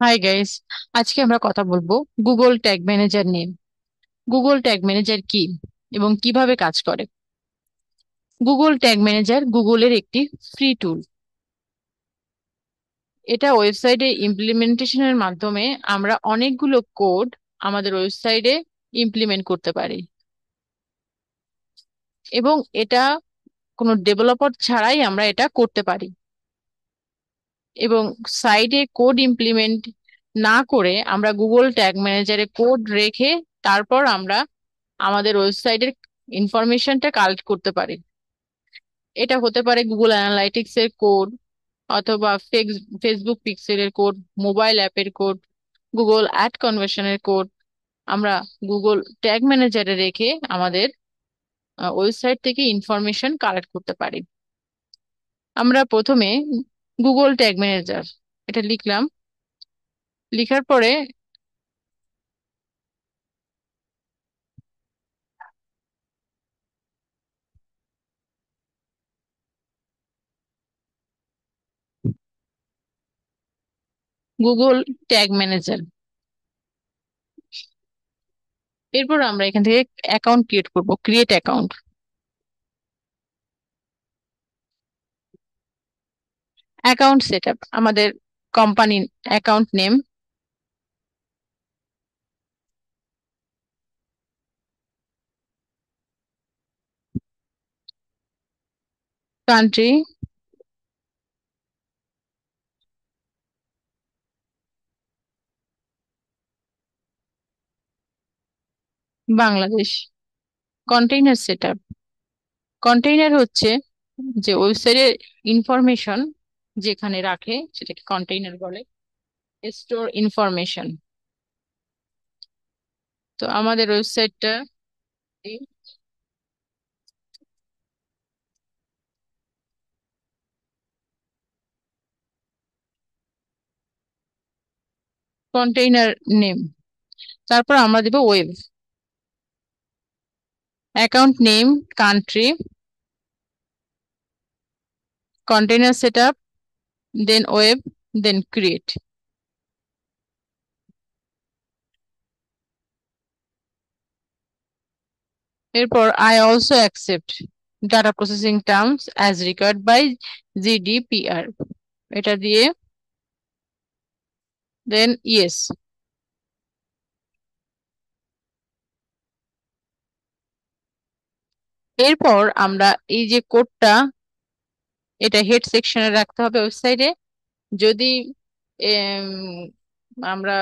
Hi guys, আজকে আমরা কথা বলবো গুগল ট্যাগ ম্যানেজার নিয়ে। গুগল ট্যাগ ম্যানেজার কি এবং কিভাবে কাজ করে? গুগল ট্যাগ ম্যানেজার গুগলের একটি ফ্রি টুল। এটা ওয়েবসাইটে ইমপ্লিমেন্টেশনের মাধ্যমে আমরা অনেকগুলো কোড আমাদের ওয়েবসাইটে ইমপ্লিমেন্ট করতে পারি, এবং এটা কোনো ডেভেলপার ছাড়াই আমরা এটা করতে পারি। এবং সাইটে কোড ইমপ্লিমেন্ট না করে আমরা গুগল ট্যাগ ম্যানেজারে কোড রেখে তারপর আমরা আমাদের ওয়েবসাইটের ইনফরমেশনটা কালেক্ট করতে পারি। এটা হতে পারে গুগল অ্যানালাইটিক্স এর কোড, অথবা ফেসবুক পিক্সেলের কোড, মোবাইল অ্যাপের কোড, গুগল অ্যাড কনভার্সনের কোড। আমরা গুগল ট্যাগ ম্যানেজারে রেখে আমাদের ওয়েবসাইট থেকে ইনফরমেশন কালেক্ট করতে পারি। আমরা প্রথমে গুগল ট্যাগ ম্যানেজার এটা লিখলাম। লিখার পরে গুগল ট্যাগ ম্যানেজার, এরপর আমরা এখান থেকে অ্যাকাউন্ট ক্রিয়েট করব, ক্রিয়েট অ্যাকাউন্ট। অ্যাকাউন্ট সেটআপ, আমাদের company account name, country Bangladesh. Container setup, container হচ্ছে যে ওয়েবসাইটের ইনফরমেশন যেখানে রাখে সেটাকে কন্টেইনার বলে। স্টোর ইনফরমেশন, তো আমাদের ওয়েবসাইটটা কন্টেইনার নেম। তারপর আমরা দিব web, account name, country, container setup, then web, then create. এরপর I also accept data processing terms as required by GDPR, এটা দিয়ে দেন ইয়েস। এরপর আমরা এই যে কোডটা, এটা হেড সেকশনে রাখতে হবে ওয়েবসাইটে। যদি এম, আমরা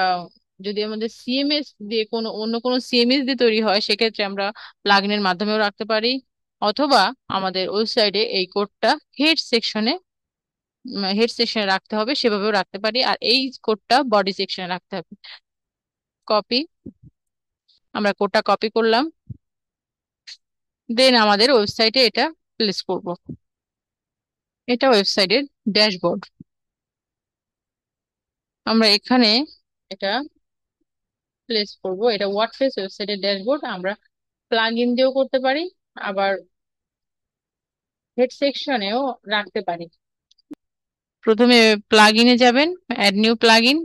যদি আমাদের সিএমএস দিয়ে কোনো অন্য কোনো সিএমএস দিয়ে তৈরি হয় সেক্ষেত্রে আমরা প্লাগইনের মাধ্যমেও রাখতে পারি, অথবা আমাদের ওয়েবসাইটে এই কোডটা হেড সেকশনে রাখতে হবে, সেভাবেও রাখতে পারি। আর এই কোডটা বডি সেকশনে রাখতে হবে। কপি, আমরা কোডটা কপি করলাম, দেন আমাদের ওয়েবসাইটে এটা প্লেস করব। এটা ওয়েবসাইটের ড্যাশবোর্ড। আমরা এখানে এটা প্লেস করব। এটা ওয়ার্ডপ্রেস ওয়েবসাইটের ড্যাশবোর্ড। আমরা প্লাগ ইন দিয়েও করতে পারি, আবার হেড সেকশনেও রাখতে পারি। প্রথমে প্লাগ ইনে যাবেন, অ্যাড নিউ প্লাগ ইন।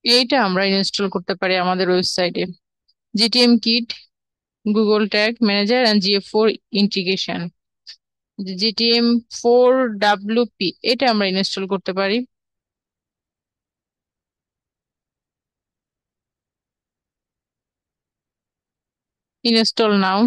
এইটা আমরা ইনস্টল করতে পারি আমাদের ওয়েবসাইটে। GTM kit, Google tag manager and জিএফ4 ইন্টিগ্রেশন, GTM4WP, এটা আমরা ইনস্টল করতে পারি। Install now,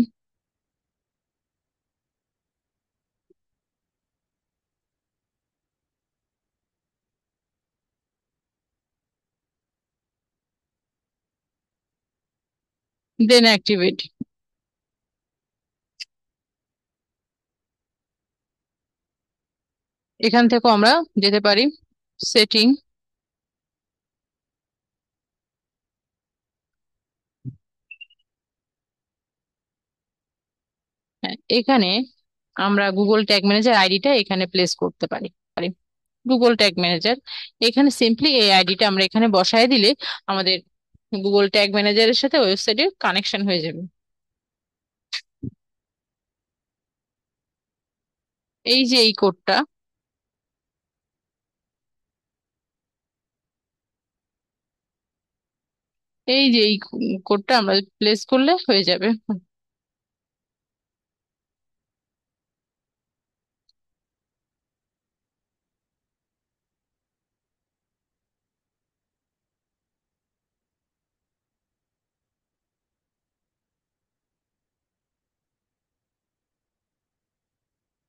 then activate. এখান থেকেও আমরা যেতে পারি সেটিং, এখানে আমরা গুগল ট্যাগ ম্যানেজার আইডিটা এখানে প্লেস করতে পারি। গুগল ট্যাগ ম্যানেজার, এখানে সিম্পলি এই আইডিটা আমরা এখানে বসায় দিলে আমাদের গুগল ট্যাগ ম্যানেজারের সাথে ওয়েবসাইটের কানেকশন হয়ে যাবে। এই যে এই কোডটা, এই যে এই কোডটা আমরা প্লেস করলে হয়ে যাবে।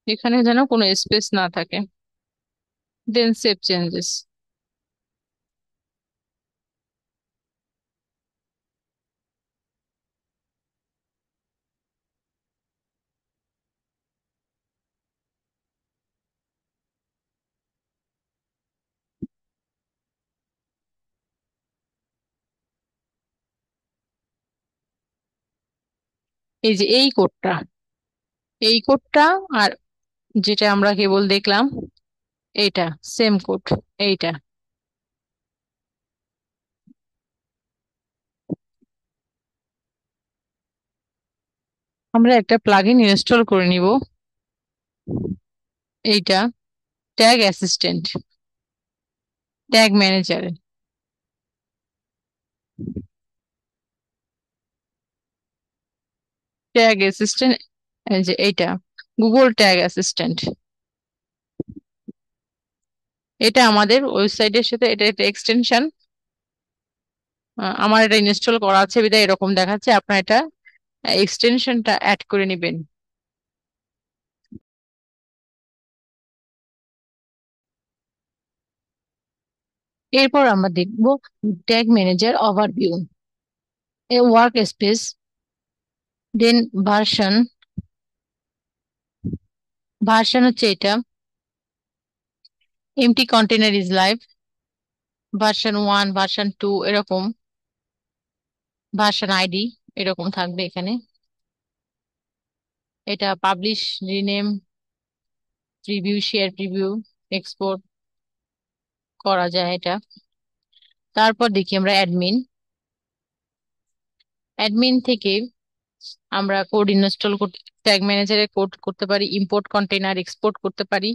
এখানে যেন কোনো স্পেস না থাকে। দেন সেভ চেঞ্জেস। এই যে এই কোডটা, এই কোডটা আর যেটা আমরা কেবল দেখলাম, এইটা সেম কোড, এইটা আমরা একটা প্লাগইন ইনস্টল করে নিব। এইটা tag assistant, tag manager, tag assistant. এই যে এইটা গুগল ট্যাগ অ্যাসিস্ট্যান্ট, এটা আমাদের ওয়েবসাইটের সাথে এটা একটা এক্সটেনশন। আমার এটা ইনস্টল করা আছে বিধায় এরকম দেখাচ্ছে, আপনার এটা এক্সটেনশনটা অ্যাড করে নেবেন। এরপর আমরা দেখব tag manager overview, a workspace, then version. Version হচ্ছে এটা, empty container is live, version 1, version 2 এরকম, ভার্সন আইডি এরকম থাকবে এখানে। এটা publish, rename, preview, share preview, export করা যায় এটা। তারপর দেখি আমরা অ্যাডমিন। অ্যাডমিন থেকে আমরা কোড ইনস্টল করতে, ট্যাগ ম্যানেজারে কোড করতে পারি, ইম্পোর্ট কন্টেনার, এক্সপোর্ট করতে পারি।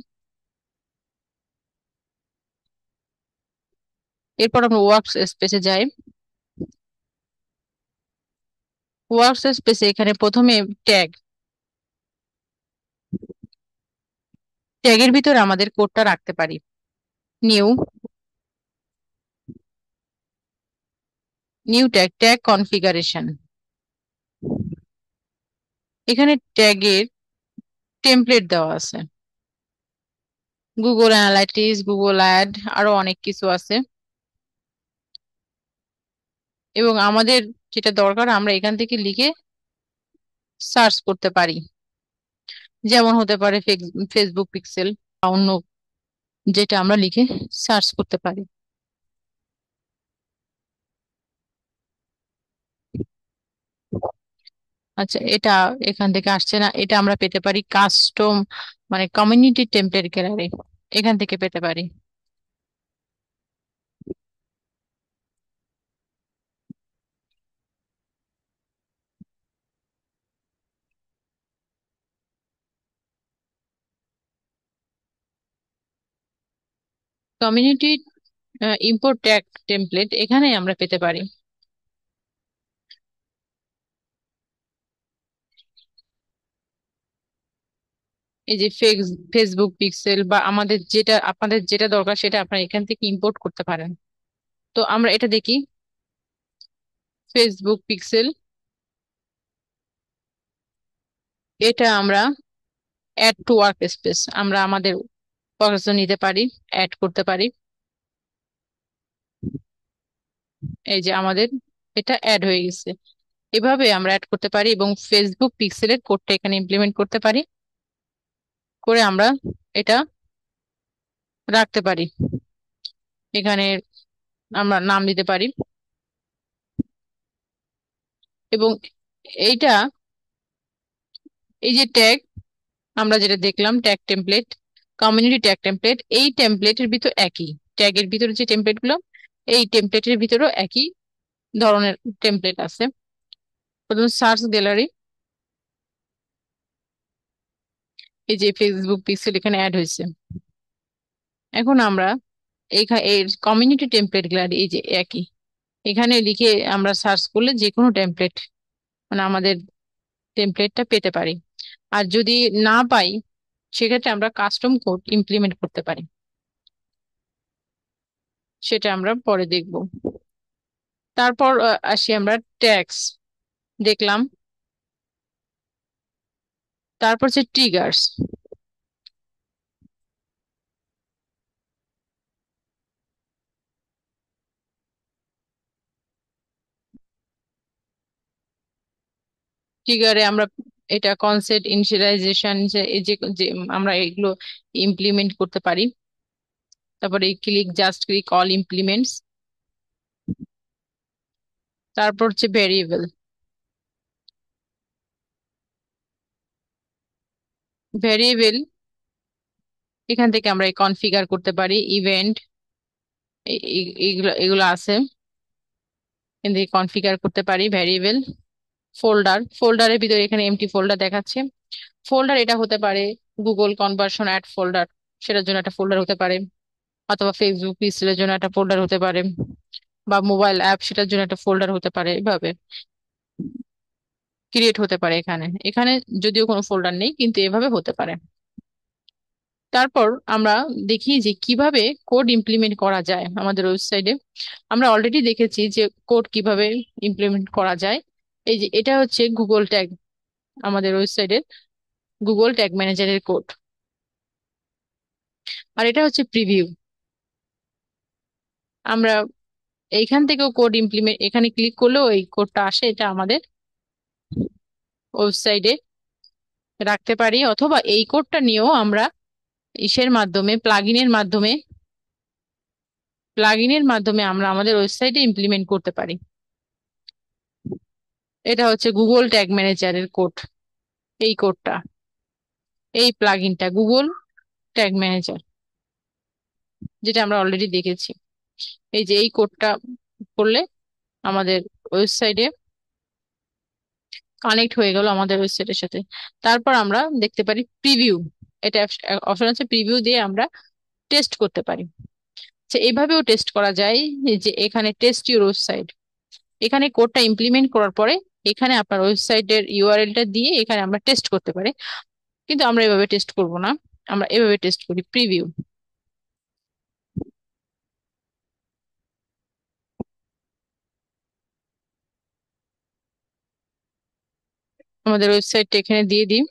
এরপর আমরা ওয়ার্ক স্পেসে যাই। ওয়ার্ক স্পেসে এখানে প্রথমে ট্যাগ, ট্যাগের ভিতরে আমাদের কোডটা রাখতে পারি। New, new tag, tag configuration. এখানে ট্যাগের টেমপ্লেট দেওয়া আছে, গুগল অ্যানালাইটিক্স, গুগল অ্যাড, আরো অনেক কিছু আছে। এবং আমাদের যেটা দরকার আমরা এখান থেকে লিখে সার্চ করতে পারি, যেমন হতে পারে ফেসবুক পিক্সেল বা অন্য যেটা আমরা লিখে সার্চ করতে পারি। আচ্ছা, এটা এখান থেকে আসছে না, এটা আমরা পেতে পারি কাস্টম, মানে কমিউনিটি টেমপ্লেট গ্যালারি, এখান থেকে পেতে পারি। কমিউনিটি ইম্পোর্ট ট্যাগ টেমপ্লেট এখানে আমরা পেতে পারি। এই যে ফেসবুক পিক্সেল বা আমাদের যেটা, আপনাদের যেটা দরকার সেটা আপনারা এখান থেকে ইম্পোর্ট করতে পারেন। তো আমরা এটা দেখি, ফেসবুক পিক্সেল, এটা আমরা অ্যাড টু ওয়ার্ক স্পেস আমরা আমাদের পছন্দ নিতে পারি, অ্যাড করতে পারি। এই যে আমাদের এটা অ্যাড হয়ে গেছে। এভাবে আমরা অ্যাড করতে পারি এবং ফেসবুক পিক্সেলের কোডটা এখানে ইমপ্লিমেন্ট করতে পারি, করে আমরা এটা রাখতে পারি। এখানে আমরা নাম দিতে পারি এবং এইটা, এই যে ট্যাগ, আমরা যেটা দেখলাম tag template, community tag template, এই টেমপ্লেটের ভিতর একই, ট্যাগের ভিতরে যে টেমপ্লেট গুলো এই টেমপ্লেটের ভিতরেও একই ধরনের টেমপ্লেট আছে। প্রথম সার্চ গ্যালারি, এই যে ফেসবুক পিক্সেল এখানে অ্যাড হয়েছে। এখন আমরা এইখানে এর কমিউনিটি টেমপ্লেট গ্যালারি এই যে একই, এখানে লিখে আমরা সার্চ করলে যে কোনো টেমপ্লেট মানে আমাদের টেমপ্লেটটা পেতে পারি। আর যদি না পাই সেক্ষেত্রে আমরা কাস্টম কোড ইমপ্লিমেন্ট করতে পারি, সেটা আমরা পরে দেখব। তারপর আসি আমরা ট্যাগস দেখলাম। তারপর হচ্ছে ট্রিগার্স। ট্রিগারে আমরা এটা কনসেপ্ট ইনিশিয়ালাইজেশন, যে এই যে যে আমরা এগুলো ইমপ্লিমেন্ট করতে পারি। তারপরে click, just click, all implements. তারপর হচ্ছে ভেরিয়েবল। ভেরিয়েবল এখান থেকে আমরা কনফিগার করতে পারি ইভেন্ট, এগুলো এগুলো আছে, এখান থেকে কনফিগার করতে পারি ভেরিয়েবল। ফোল্ডার, ফোল্ডারের ভিতরে এখানে এমটি ফোল্ডার দেখাচ্ছে। ফোল্ডার এটা হতে পারে গুগল কনভার্সন অ্যাড ফোল্ডার, সেটার জন্য একটা ফোল্ডার হতে পারে, অথবা ফেসবুক পিক্সেলের জন্য একটা ফোল্ডার হতে পারে, বা মোবাইল অ্যাপ সেটার জন্য একটা ফোল্ডার হতে পারে, এভাবে ক্রিয়েট হতে পারে এখানে। এখানে যদিও কোনো ফোল্ডার নেই কিন্তু এভাবে হতে পারে। তারপর আমরা দেখি যে কিভাবে কোড ইমপ্লিমেন্ট করা যায় আমাদের ওয়েবসাইটে। আমরা অলরেডি দেখেছি যে কোড কিভাবে ইমপ্লিমেন্ট করা যায়। এই যে এটা হচ্ছে গুগল ট্যাগ, আমাদের ওয়েবসাইটের গুগল ট্যাগ ম্যানেজারের কোড। আর এটা হচ্ছে প্রিভিউ। আমরা এইখান থেকেও কোড ইমপ্লিমেন্ট, এখানে ক্লিক করলেও এই কোডটা আসে, এটা আমাদের ওয়েবসাইটে রাখতে পারি, অথবা এই কোডটা নিয়েও আমরা ইসের মাধ্যমে প্লাগইনের মাধ্যমে আমরা আমাদের ওয়েবসাইটে ইমপ্লিমেন্ট করতে পারি। এটা হচ্ছে গুগল ট্যাগ ম্যানেজারের কোড, এই কোডটা, এই প্লাগইনটা গুগল ট্যাগ ম্যানেজার, যেটা আমরা অলরেডি দেখেছি। এই যে এই কোডটা করলে আমাদের ওয়েবসাইটে কানেক্ট হয়ে গেল আমাদের ওয়েবসাইটের সাথে। তারপর আমরা দেখতে পারি প্রিভিউ, এটা অপশন আছে, প্রিভিউ দিয়ে আমরা টেস্ট করতে পারি। আচ্ছা, এইভাবেও টেস্ট করা যায়। এই যে এখানে টেস্ট ইউর ওয়েবসাইট, এখানে কোডটা ইমপ্লিমেন্ট করার পরে এখানে আপনার ওয়েবসাইটের ইউআরএলটা দিয়ে এখানে আমরা টেস্ট করতে পারি। কিন্তু আমরা এভাবে টেস্ট করব না, আমরা এভাবে টেস্ট করি প্রিভিউ। আমাদের ওয়েবসাইটটা এখানে দিয়ে দিই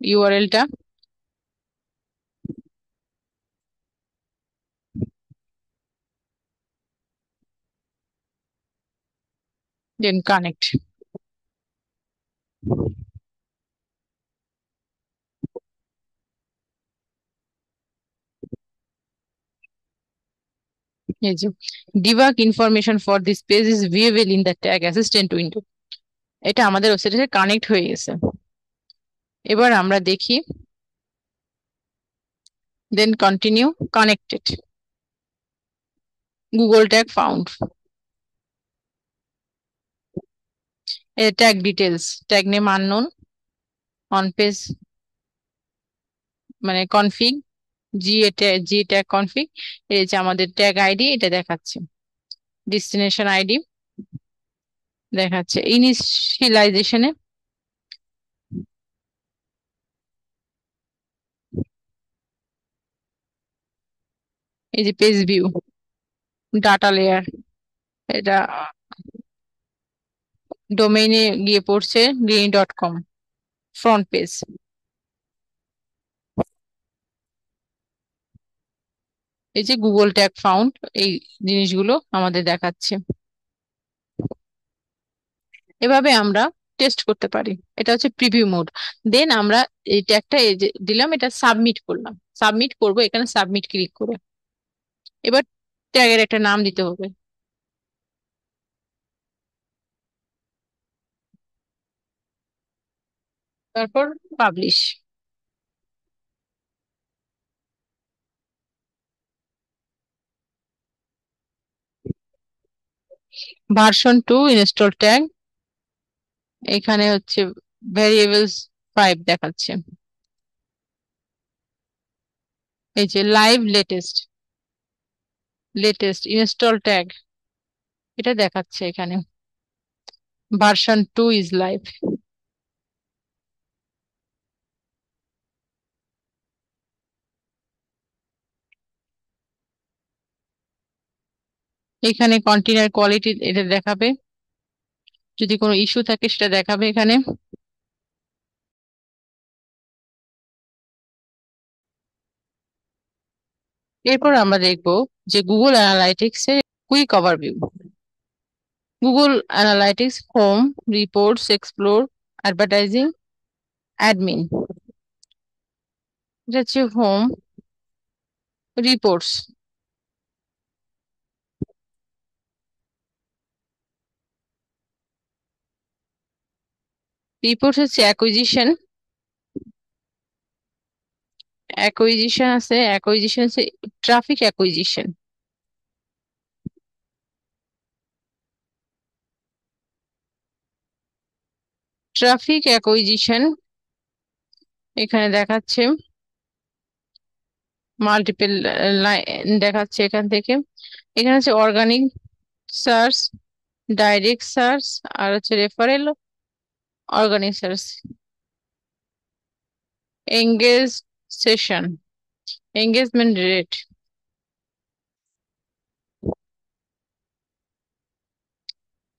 ইউআরএলটা, দেন কানেক্ট। এই যে debug information for this page is viewable in the tag assistant window, এটা আমাদের ওয়েবসাইটে কানেক্ট হয়ে গেছে। এবার আমরা দেখি, then continue, connected, Google tag found. Tag details, tag name unknown, on page মানে কনফিগ, জি ট্যাগ কনফিগ, এই যে আমাদের ট্যাগ আইডি এটা দেখাচ্ছে, ডেস্টিনেশন আইডি দেখাচ্ছে। ইনিশিয়ালাইজেশনে এই যে পেজ ভিউ, ডাটা লেয়ার, এটা ডোমেইনে গিয়ে পড়ছে grini.com, ফ্রন্ট পেজ। এই যে গুগল ট্যাগ ফাউন্ড, এই জিনিসগুলো আমাদের দেখাচ্ছে। এভাবে আমরা টেস্ট করতে পারি। এটা হচ্ছে প্রিভিউ মোড। দেন আমরা এই ট্যাগটা এই যে দিলাম, এটা সাবমিট করলাম, সাবমিট করব এখানে সাবমিট ক্লিক করে। এবার ট্যাগের একটা নাম দিতে হবে, তারপর পাবলিশ। ভার্সন 2 ইনস্টল ট্যাগ, এখানে হচ্ছে ভ্যারিয়েবলস 5 দেখাচ্ছে। এই যে live latest, latest install tag এটা দেখাচ্ছে এখানে, ভার্সন 2 ইজ লাইভ। এখানে কন্টেনার কোয়ালিটি এটা দেখাবে, যদি কোনো ইস্যু থাকে সেটা দেখাবে এখানে। এরপর আমরা দেখব যে গুগল অ্যানালাইটিক্স এর quick overview. Google analytics home, reports, explore, advertising, admin. এটা হচ্ছে হোম, রিপোর্টস। রিপোর্টস হচ্ছে অ্যাকুইজিশন, অ্যাকুইজিশন আছে ট্রাফিক অ্যাকুইজিশন। ট্রাফিক অ্যাকুইজিশন এখানে দেখাচ্ছে মাল্টিপল লাইন দেখাচ্ছে এখান থেকে। এখানে হচ্ছে অর্গানিক সার্চ, ডাইরেক্ট সার্চ, আর হচ্ছে referral, organic search, engage session, engagement rate,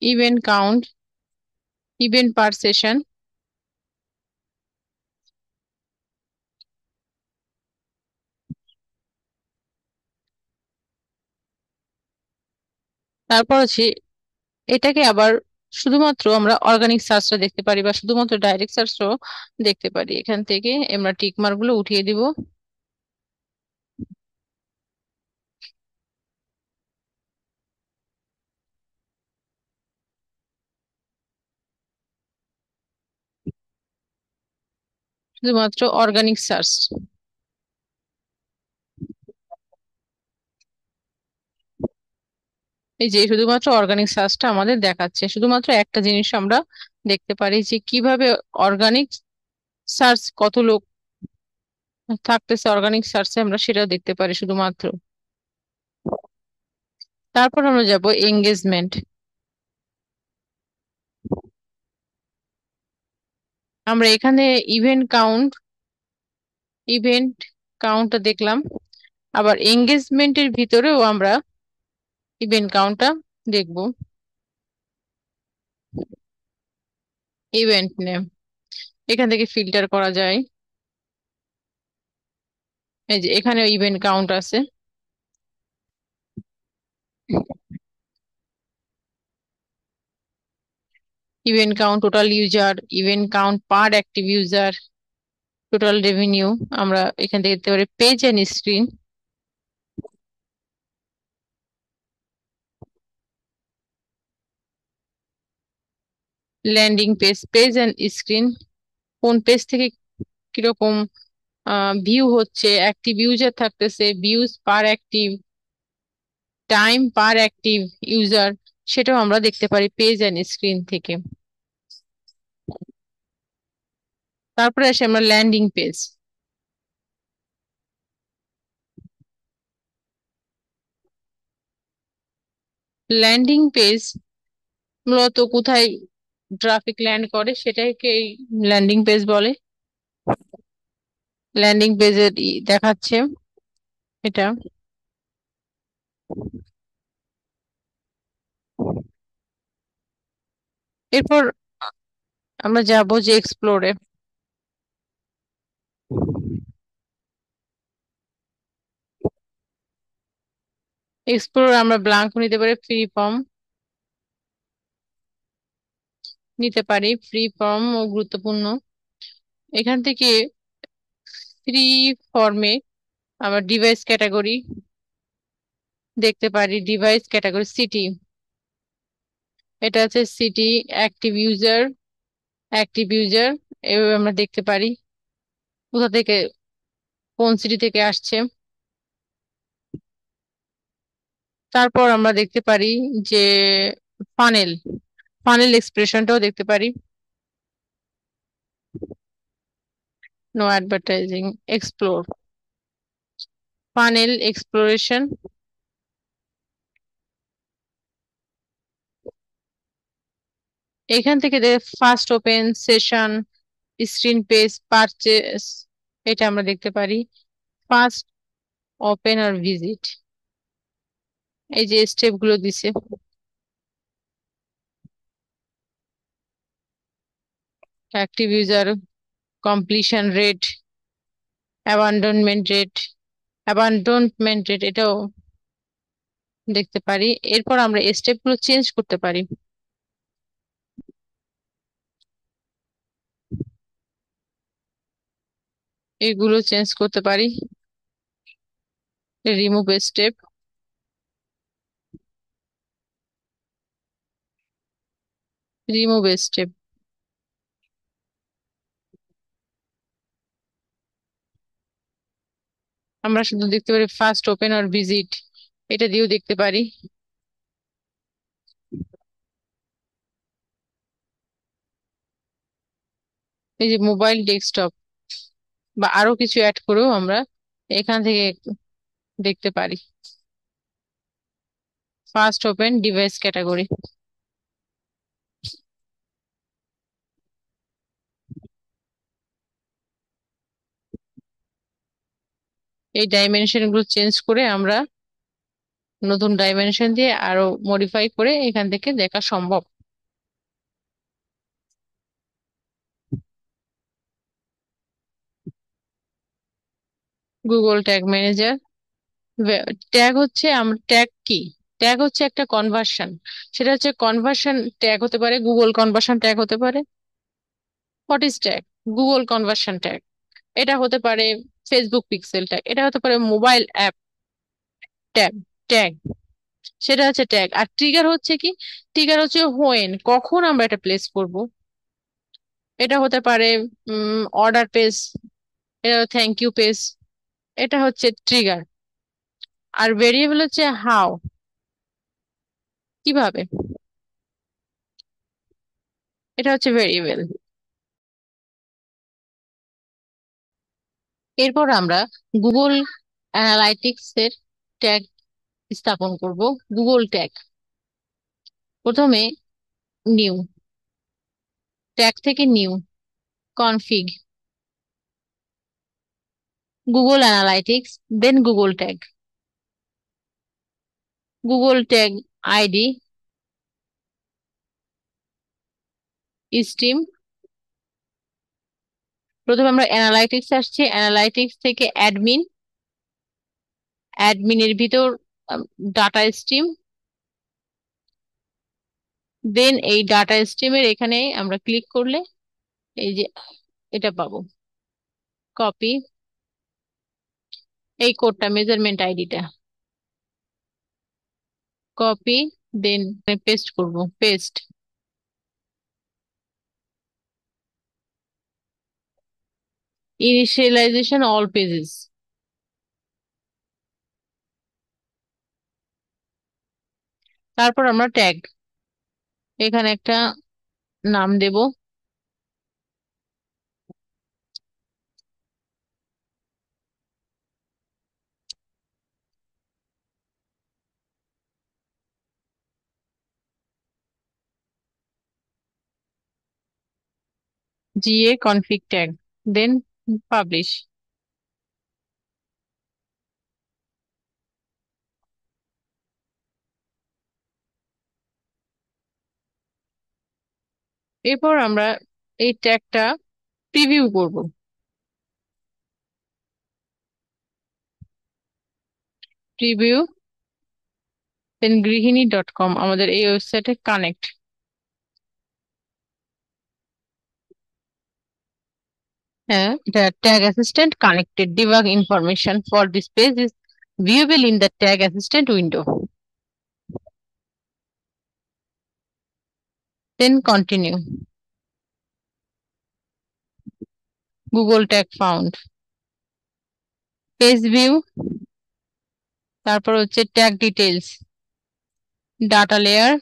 event count, event পার সেশন। তারপর হচ্ছে এটাকে আবার শুধুমাত্র আমরা অর্গানিক সার্চটা দেখতে পারি বা শুধুমাত্র ডাইরেক্ট সার্চও দেখতে পারি। এখান থেকে আমরা টিক মার্ক গুলো উঠিয়ে দিব। শুধুমাত্র অর্গানিক সার্চ। এই যে শুধুমাত্র অর্গানিক সার্চটা আমাদের দেখাচ্ছে, শুধুমাত্র একটা জিনিস আমরা দেখতে পারি যে কিভাবে অর্গানিক সার্চ, কত লোক থাকতেছে অর্গানিক সার্চে আমরা সেটাও দেখতে পারি শুধুমাত্র। তারপর আমরা যাব এঙ্গেজমেন্ট। আমরা এখানে ইভেন্ট কাউন্ট, ইভেন্ট কাউন্টটা দেখলাম, আবার এঙ্গেজমেন্টের ভিতরেও আমরা ইভেন্ট কাউন্টটা দেখব। ইভেন্ট নেম এখান থেকে ফিল্টার করা যায়। এই যে এখানে ইভেন্ট কাউন্ট আছে। Event count, total user, event count per active user, total revenue. আমরা এখান থেকে দেখতে পারি page and screen, landing page, page and screen, কোন পেজ থেকে কিরকম ভিউ হচ্ছে, অ্যাক্টিভ ইউজার থাকতেছে, views per active, time per active user, সেটাও আমরা দেখতে পারি পেজ এন্ড স্ক্রিন থেকে। তারপরে আসে আমরা ল্যান্ডিং পেজ। ল্যান্ডিং পেজ মূলত কোথায় ট্রাফিক ল্যান্ড করে সেটাকে ল্যান্ডিং পেজ বলে। ল্যান্ডিং পেজের দেখাচ্ছে এটা। এরপর আমরা যাব যে এক্সপ্লোরে। এক্সপ্লোর আমরা ব্ল্যাঙ্ক নিতে পারি, ফ্রি ফর্ম নিতে পারি, ফ্রি ফর্ম ও গুরুত্বপূর্ণ। এখান থেকে ফ্রি ফর্মে আবার ডিভাইস ক্যাটাগরি দেখতে পারি, ডিভাইস ক্যাটাগরি সিটি, এটা আছে city, active user, active user, এভাবে আমরা দেখতে পারি কোথা থেকে, কোন সিটি থেকে আসছে। তারপর আমরা দেখতে পারি যে ফানেল, ফানেল এক্সপ্রেশনটাও দেখতে পারি। No advertising, explore, funnel exploration. এখান থেকে first open, session, screen page, purchase, এটা আমরা দেখতে পারি। ফার্স্ট ওপেন আর ভিজিট, এই যে স্টেপ গুলো দিছে। Active user, completion rate, abandonment rate এটাও দেখতে পারি। এরপর আমরা স্টেপ গুলো চেঞ্জ করতে পারি। এগুলো চেঞ্জ করতে পারি। রিমুভ স্টেপ, রিমুভ স্টেপ, আমরা শুধু দেখতে পারি ফার্স্ট ওপেন আর ভিজিট, এটা দিয়েও দেখতে পারি। এই যে মোবাইল ডেস্কটপ বা আরো কিছু অ্যাড করেও আমরা এখান থেকে দেখতে পারি। ফার্স্ট ওপেন ডিভাইস ক্যাটাগরি, এই ডাইমেনশন গুলো চেঞ্জ করে আমরা নতুন ডাইমেনশন দিয়ে আরো মডিফাই করে এখান থেকে দেখা সম্ভব। গুগল ট্যাগ ম্যানেজার, ট্যাগ হচ্ছে, আমরা ট্যাগ কি, ট্যাগ হচ্ছে একটা কনভার্সন, সেটা হচ্ছে কনভার্সন ট্যাগ হতে পারে, গুগল কনভার্সন ট্যাগ হতে পারে। What is tag? Google conversion tag, এটা হতে পারে ফেসবুক পিক্সেল ট্যাগ, এটা হতে পারে মোবাইল অ্যাপ ট্যাগ, ট্যাগ সেটা হচ্ছে ট্যাগ। আর ট্রিগার হচ্ছে কি, ট্রিগার হচ্ছে হোয়েন, কখন আমরা এটা প্লেস করব। এটা হতে পারে অর্ডার পেজ, এটা থ্যাংক ইউ পেজ, এটা হচ্ছে ট্রিগার। আর ভেরিয়েবল হচ্ছে হাউ, কিভাবে, এটা হচ্ছে ভেরিয়েবল। এরপর আমরা গুগল অ্যানালাইটিক্স এর ট্যাগ স্থাপন করব। গুগল ট্যাগ, প্রথমে নিউ, ট্যাগ থেকে new, config, Google analytics, then Google tag, Google tag ID, stream. প্রথমে আমরা অ্যানালাইটিক্স আসছে, অ্যানালাইটিক্স থেকে অ্যাডমিন, অ্যাডমিনের ভিতর ডাটা স্ট্রিম, দেন এই ডাটা স্ট্রিমের এখানে আমরা ক্লিক করলে এই যে এটা পাবো, কপি, এই কোডটা মেজারমেন্ট আইডিটা কপি, দেন পেস্ট করব, পেস্ট, ইনিশিয়ালাইজেশন অল পেজেস। তারপর আমরা ট্যাগ, এখানে একটা নাম দেব, জিএ কনফিগ ট্যাগ, দেন পাবলিশ। এরপর আমরা এই ট্যাগটা প্রিভিউ করব। প্রিভিউ, দেন গৃহিণী.com আমাদের এই ওয়েবসাইটে কানেক্ট। হ্যাঁ, এটা tag assistant connected, debug information for this page is viewable in the tag assistant window, then continue. Google tag found, page view, তারপর হচ্ছে tag details, data layer,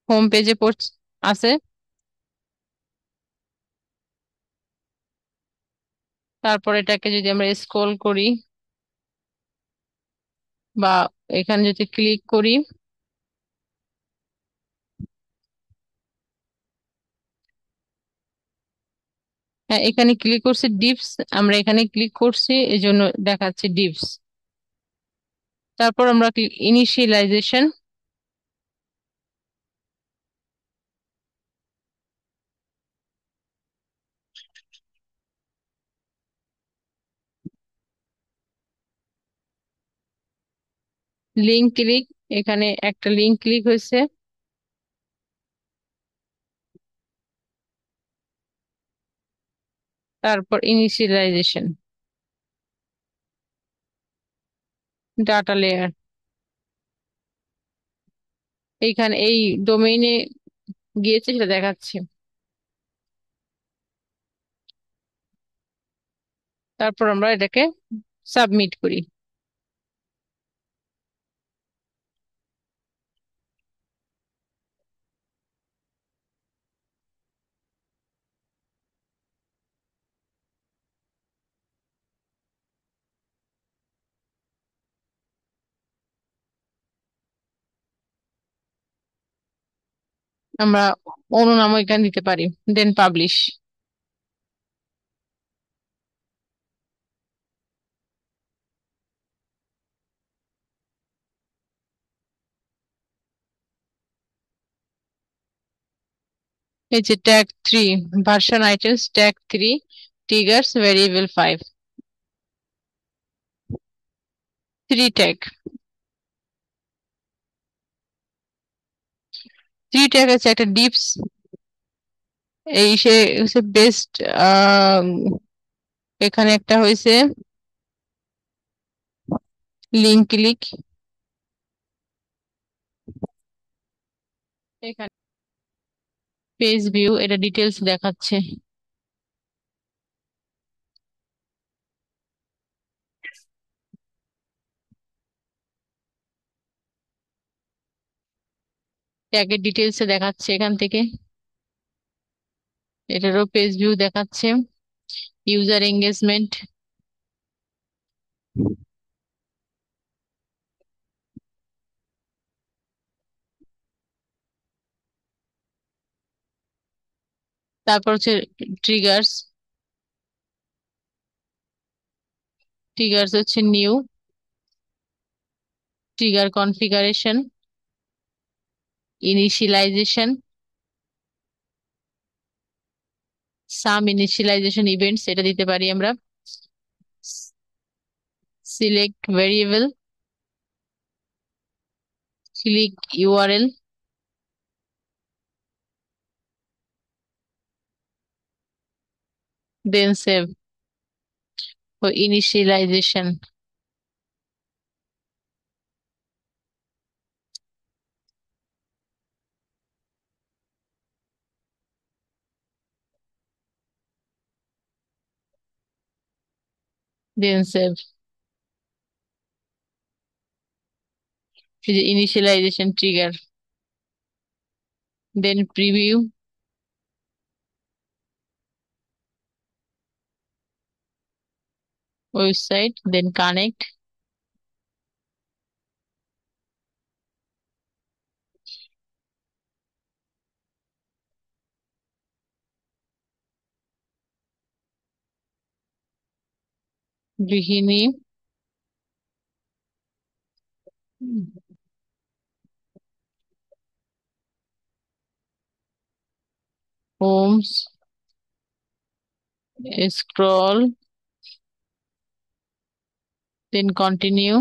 home পেজে আছে। তারপর এটাকে যদি আমরা স্ক্রল করি বা এখানে যদি ক্লিক করি, হ্যাঁ এখানে ক্লিক করছি ডিপস, আমরা এখানে ক্লিক করছি এই জন্য দেখাচ্ছে ডিপস। তারপর আমরা ইনিশিয়ালাইজেশন, লিঙ্ক ক্লিক, এখানে একটা লিঙ্ক ক্লিক হয়েছে। তারপর ইনিশিয়ালাইজেশন, ডাটা লেয়ার, এইখানে এই ডোমেইনে গিয়েছে সেটা দেখাচ্ছে। তারপর আমরা এটাকে সাবমিট করি। আমরা অনুনাম এখানে দিতে পারি, দেন পাবলিশ। এই যে tag 3, version items tag 3, triggers variable 5, 3 tag. 3 tag আছে একটা ডিপস, এই সে হচ্ছে বেস্ট, এখানে একটা হয়েছে লিঙ্ক ক্লিক, এখানে পেজ ভিউ, এটা ডিটেলস দেখাচ্ছে। ট্যাগের ডিটেলস দেখাচ্ছে এখান থেকে, এটারও পেজ ভিউ দেখাচ্ছে। ইউজার এঙ্গেজমেন্ট, তারপর হচ্ছে ট্রিগার্স, ট্রিগার্স হচ্ছে new, trigger configuration, initialization, some initialization events এটা দিতে পারি আমরা, select variable, click URL, then save for initialization, then save। এই যে initialization trigger, then preview, website, then connect, গৃহিণী, homes, scroll, then continue।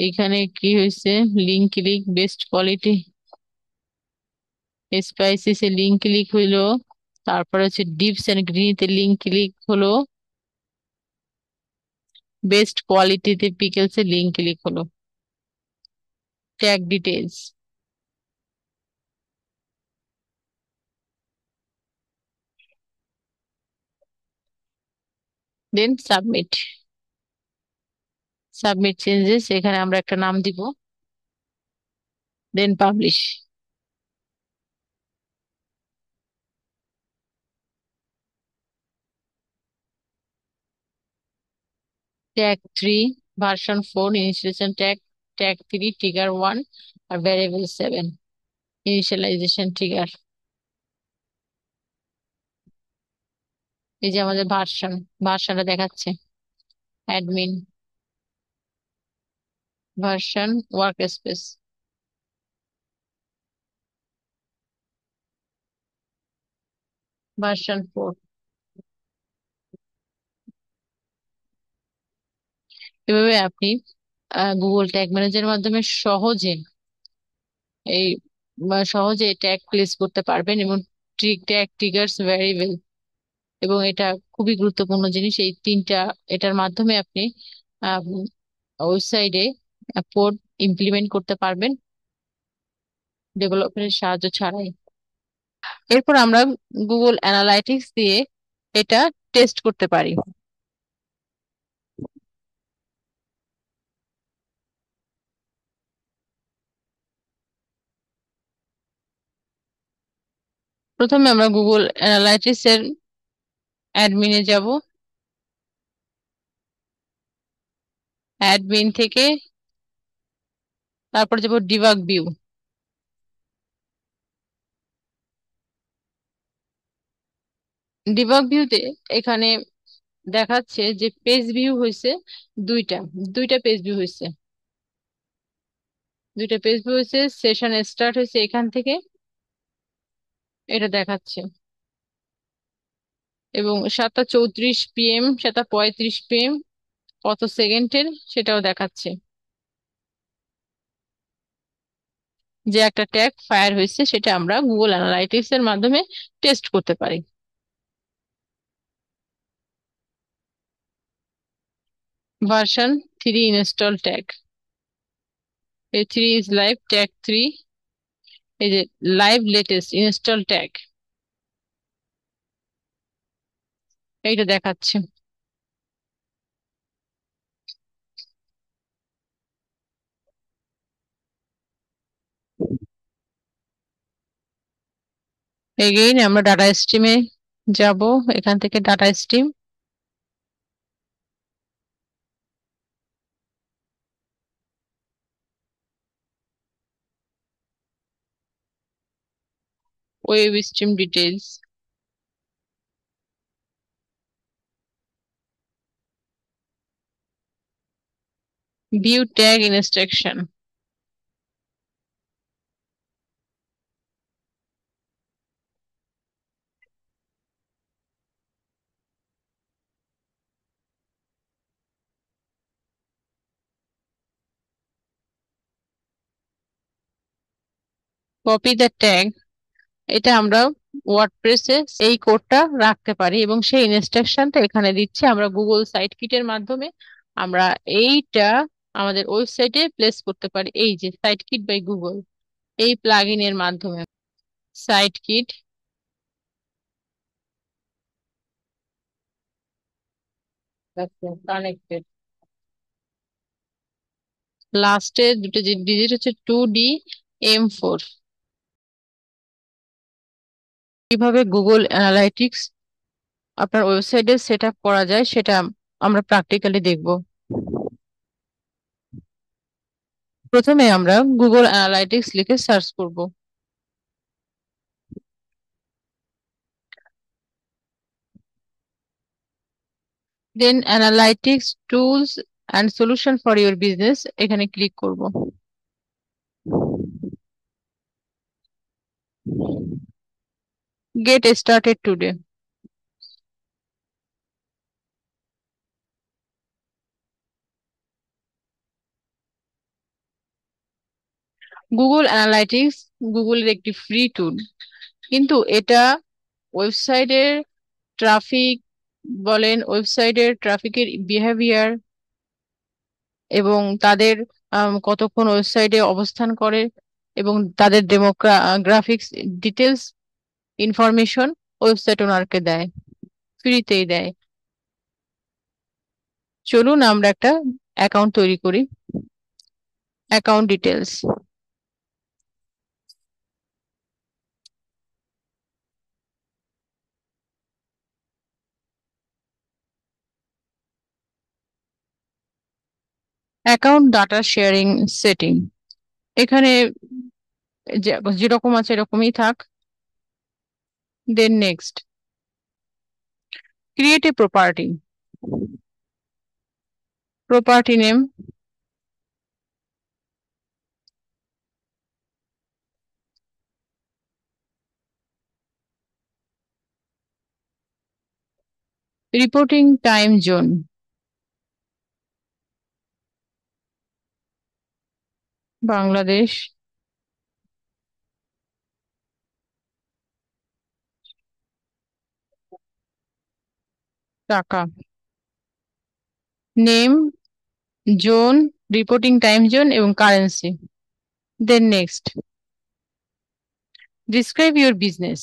এইখানে কি হয়েছে, link click, best quality spices এ লিঙ্ক ক্লিক হইলো, তারপর হচ্ছে ডিপস এন্ড গ্রিনিতে লিঙ্ক ক্লিক হলো, বেস্ট কোয়ালিটিতে পিকেলস এ লিঙ্ক ক্লিক হলো। Tag details, then submit. Submit changes, এখানে আমরা একটা নাম দিব, then publish. Tag 3, version 4, initialization tag, tag 3, trigger 1, আর ভ্যারিয়েবল 7, ইনিশিয়ালাইজেশন ট্রিগার। এই যে আমাদের ভার্সনটা দেখাচ্ছে, admin, version, work space, version 4। এভাবে আপনি গুগল ট্যাগ ম্যানেজারের মাধ্যমে এই সহজে ট্যাগ প্লেস করতে পারবেন, এবং ট্যাগ ট্রিগার্স ভ্যারিয়েবল, এবং এটা খুবই গুরুত্বপূর্ণ জিনিস। এই তিনটা, এটার মাধ্যমে আপনি ওয়েবসাইটে কোড ইমপ্লিমেন্ট করতে পারবেন ডেভেলপমেন্টের সাহায্য ছাড়াই। এরপর আমরা গুগল অ্যানালাইটিক্স দিয়ে এটা টেস্ট করতে পারি। প্রথমে আমরা গুগল অ্যানালাইটিক্স এর অ্যাডমিনে যাব। অ্যাডমিন থেকে তারপর যাব ডিবাগ ভিউ। ডিবাগ ভিউতে এখানে দেখাচ্ছে যে পেজ ভিউ হয়েছে দুইটা, দুইটা পেজ ভিউ হয়েছে, দুইটা পেজ ভিউ হয়েছে। সেশন স্টার্ট হয়েছে এখান থেকে, এটা দেখাচ্ছে, এবং 7:34 PM, 7:35 PM, কত সেকেন্ডের সেটাও দেখাচ্ছে, যে একটা ট্যাগ ফায়ার হয়েছে সেটা আমরা গুগল অ্যানালাইটিক্স এর মাধ্যমে টেস্ট করতে পারি। ভার্সন 3 ইনস্টল ট্যাগ, এই 3 ইজ লাইভ, ট্যাগ 3, এই যে লাইভ লেটেস্ট ইনস্টল ট্যাগ, এইটা দেখাচ্ছে। এগেইন আমরা ডাটা স্ট্রিমে যাব, এখান থেকে data stream, web stream details, view tag instruction. Copy the tag, এটা আমরা ওয়ার্ডপ্রেসে এই কোডটা রাখতে পারি, এবং সেই ইনস্ট্রাকশনটা এখানে দিচ্ছে আমরা গুগল সাইট কিটের মাধ্যমে। আমরা এইটা আমাদের ওয়েবসাইটে প্লেস করতে পারি, এই যে সাইট কিট বাই গুগল, এই প্লাগইনের মাধ্যমে। সাইট কিট, কানেক্টেড, লাস্টে দুটো ডিজিট হচ্ছে 2DM4। কিভাবে গুগল অ্যানালাইটিক্স আপনার ওয়েবসাইটে সেট আপ করা যায় সেটা আমরা প্র্যাকটিক্যালি দেখব। প্রথমে আমরা গুগল অ্যানালাইটিক্স লিখে সার্চ করব। Then analytics tools and solution for your business, এখানে ক্লিক করব। Get started today. Google Analytics গুগলের একটি ফ্রি টুল, কিন্তু এটা ওয়েবসাইটের ট্রাফিক বলেন, ওয়েবসাইটের ট্রাফিকের বিহেভিয়ার, এবং তাদের কতক্ষণ ওয়েবসাইটে অবস্থান করে, এবং তাদের ডেমোগ্রাফিক্স ডিটেলস ইনফরমেশন ওয়েবসাইট ওনারকে দেয়, ফ্রিতেই দেয়। চলুন আমরা একটা অ্যাকাউন্ট তৈরি করি। Account details, account data sharing setting, এখানে যেরকম আছে এরকমই থাক। Then next, create a property, property name, reporting time zone, Bangladesh, taka, name, zone, reporting time zone এবং currency. Then next, describe your business,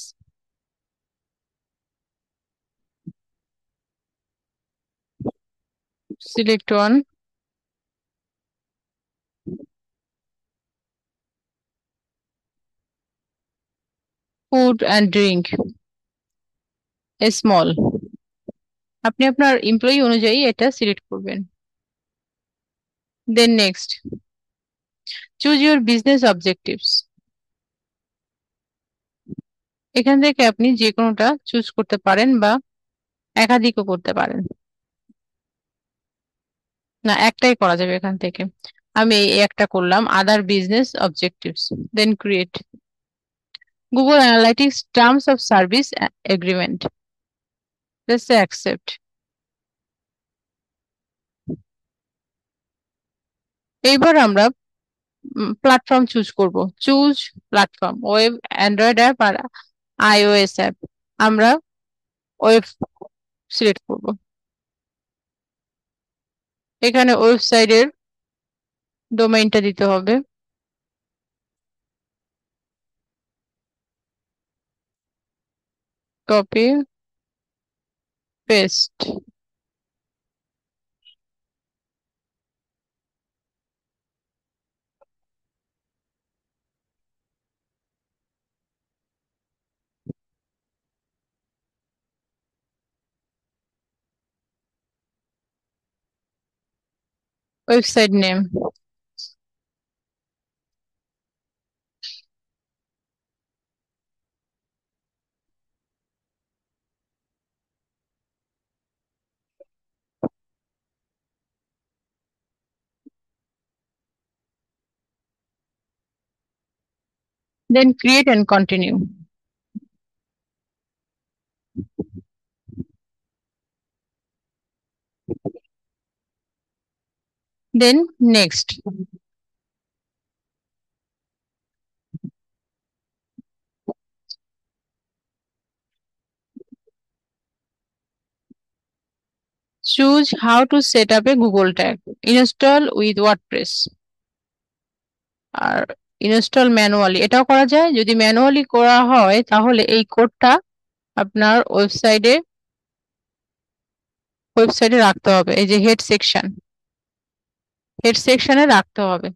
select one, food and drink, small. আপনি আপনার employee অনুযায়ী এটা সিলেক্ট করবেন। Then next, choose your business objectives, এখান থেকে আপনি যে কোনোটা চুজ করতে পারেন বা একাধিকও করতে পারেন, না একটাই করা যাবে এখান থেকে। আমি এই একটা করলাম, other business objectives. Then create, Google Analytics terms of service agreement, just accept. এইবার আমরা প্ল্যাটফর্ম চুজ করব। Choose platform, web, Android app আর আইওএস অ্যাপ। আমরা ওয়েব সিলেক্ট করব। এখানে ওয়েবসাইটের ডোমেইনটা দিতে হবে, copy paste. Website name, then create and continue. Then next, choose how to set up a Google tag, install with WordPress আর ইনস্টল ম্যানুয়ালি, এটাও করা যায়। যদি ম্যানুয়ালি করা হয় তাহলে এই কোডটা আপনার ওয়েবসাইটে রাখতে হবে, এই যে হেড সেকশনে রাখতে হবে,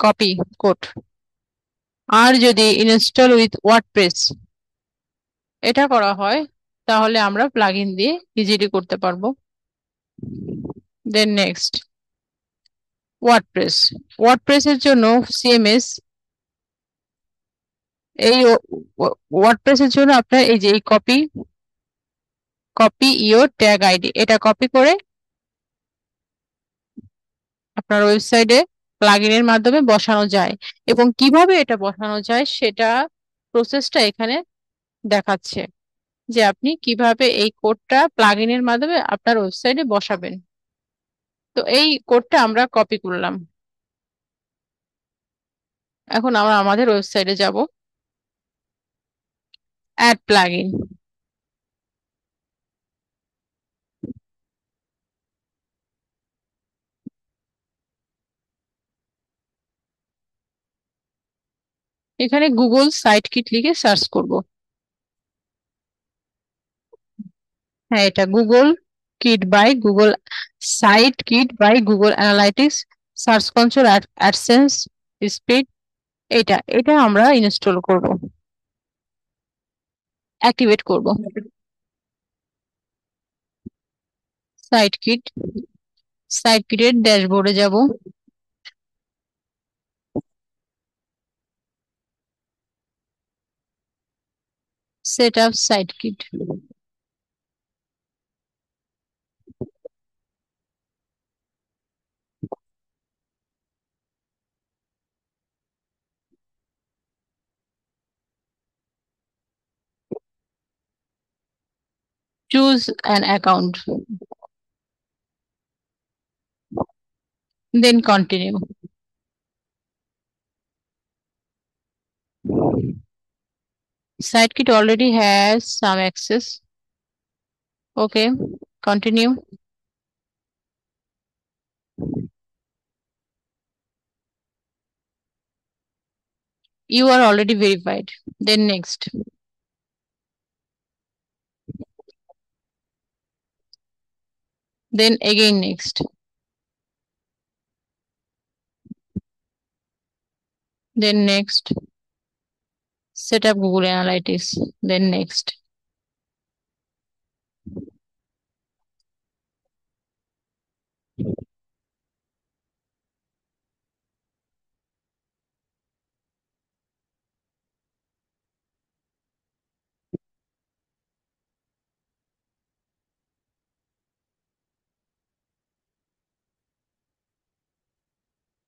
কপি কোড। আর যদি ইনস্টল উইথ ওয়ার্ডপ্রেস এটা করা হয় তাহলে আমরা প্লাগইন দিয়ে ইজিলি করতে পারবো। দেন নেক্সট, ওয়ার্ডপ্রেস, ওয়ার্ডপ্রেসের জন্য সিএমএস। এই ওয়ার্ডপ্রেসের জন্য আপনার এই যে এই কপি ইওর ট্যাগ আইডি, এটা কপি করে আপনার ওয়েবসাইটে প্লাগইনের মাধ্যমে বসানো যায়। এবং কিভাবে এটা বসানো যায় সেটা প্রসেসটা এখানে দেখাচ্ছে, যে আপনি কিভাবে এই কোডটা প্লাগইনের মাধ্যমে আপনার ওয়েবসাইটে বসাবেন। তো এই কোডটা আমরা কপি করলাম। এখন আমরা আমাদের ওয়েবসাইটে যাব, অ্যাড প্লাগইন। এখানে গুগল সাইট কিট লিখে সার্চ করব। হ্যাঁ, এটা Google Kit by Google, Site Kit by Google Analytics, Search Console, AdSense, speed, এটা এটা আমরা ইনস্টল করব, অ্যাক্টিভেট করব। সাইট কিট, সাইট কিটের ড্যাশবোর্ডে যাব, set up Site Kit, choose an account, then continue. SiteKit already has some access. Okay, continue. You are already verified. Then next. Then again next. Then next. Set up Google Analytics. Then next.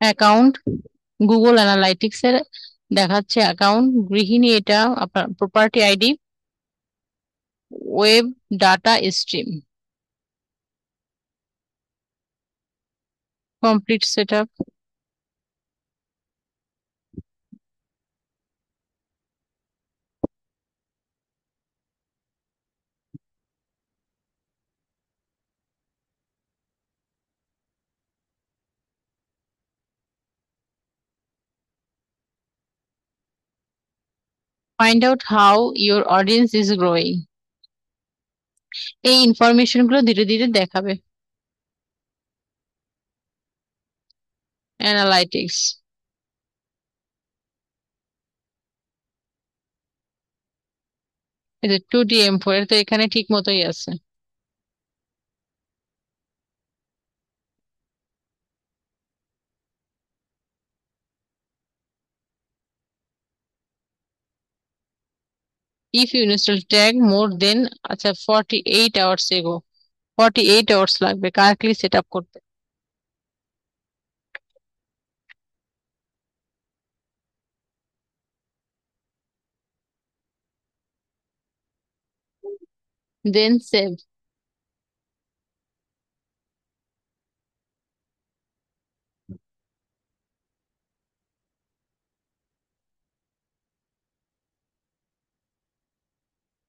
Account Google analytics এর দেখাচ্ছে account গৃহিণী, এটা আপনার property ID, web data stream, complete setup. Find out how your audience is growing, এই information গুলো ধীরে ধীরে দেখাবে। অ্যানালাইটিক্স, এই যে 2DM4 এর তো এখানে ঠিক মতোই আছে। If you install tag more than আচ্ছা 48 hours ago, 48 hours লাগবে কারেক্টলি সেট আপ করতে। দেন সেভ।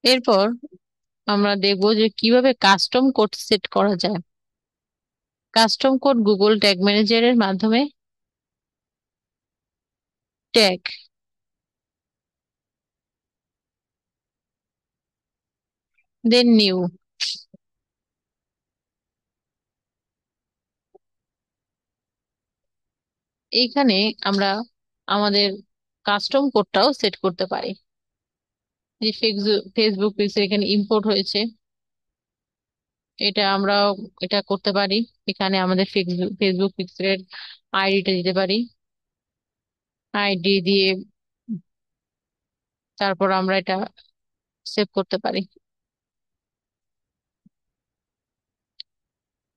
এরপর আমরা দেখবো যে কিভাবে কাস্টম কোড সেট করা যায়। কাস্টম কোড গুগল ট্যাগ ম্যানেজারের মাধ্যমে, ট্যাগ, দেন নিউ। এইখানে আমরা আমাদের কাস্টম কোডটাও সেট করতে পারি। যে ফেসবুক পিক্সেল এখানে ইম্পোর্ট হয়েছে, এটা আমরা এটা করতে পারি। এখানে আমাদের ফেসবুক পিক্সেলের আইডিটা দিতে পারি, আইডি দিয়ে তারপর আমরা এটা সেভ করতে পারি।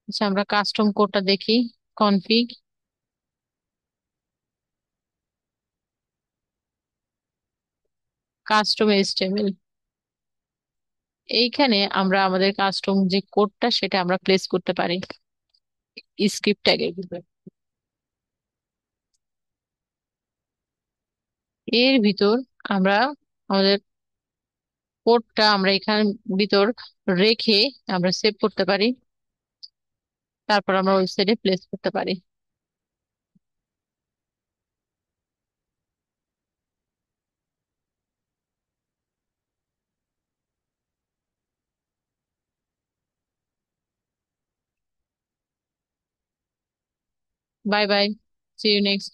আচ্ছা, আমরা কাস্টম কোডটা দেখি। কনফিগ, কাস্টম এইচটিএমএল, এইখানে আমরা আমাদের কাস্টম যে কোডটা সেটা আমরা প্লেস করতে পারি স্ক্রিপ্ট ট্যাগের ভিতরে। এর ভিতর আমরা আমাদের কোডটা আমরা এখানে ভিতর রেখে আমরা সেভ করতে পারি, তারপর আমরা ওয়েবসাইটে প্লেস করতে পারি। Bye bye, see you next.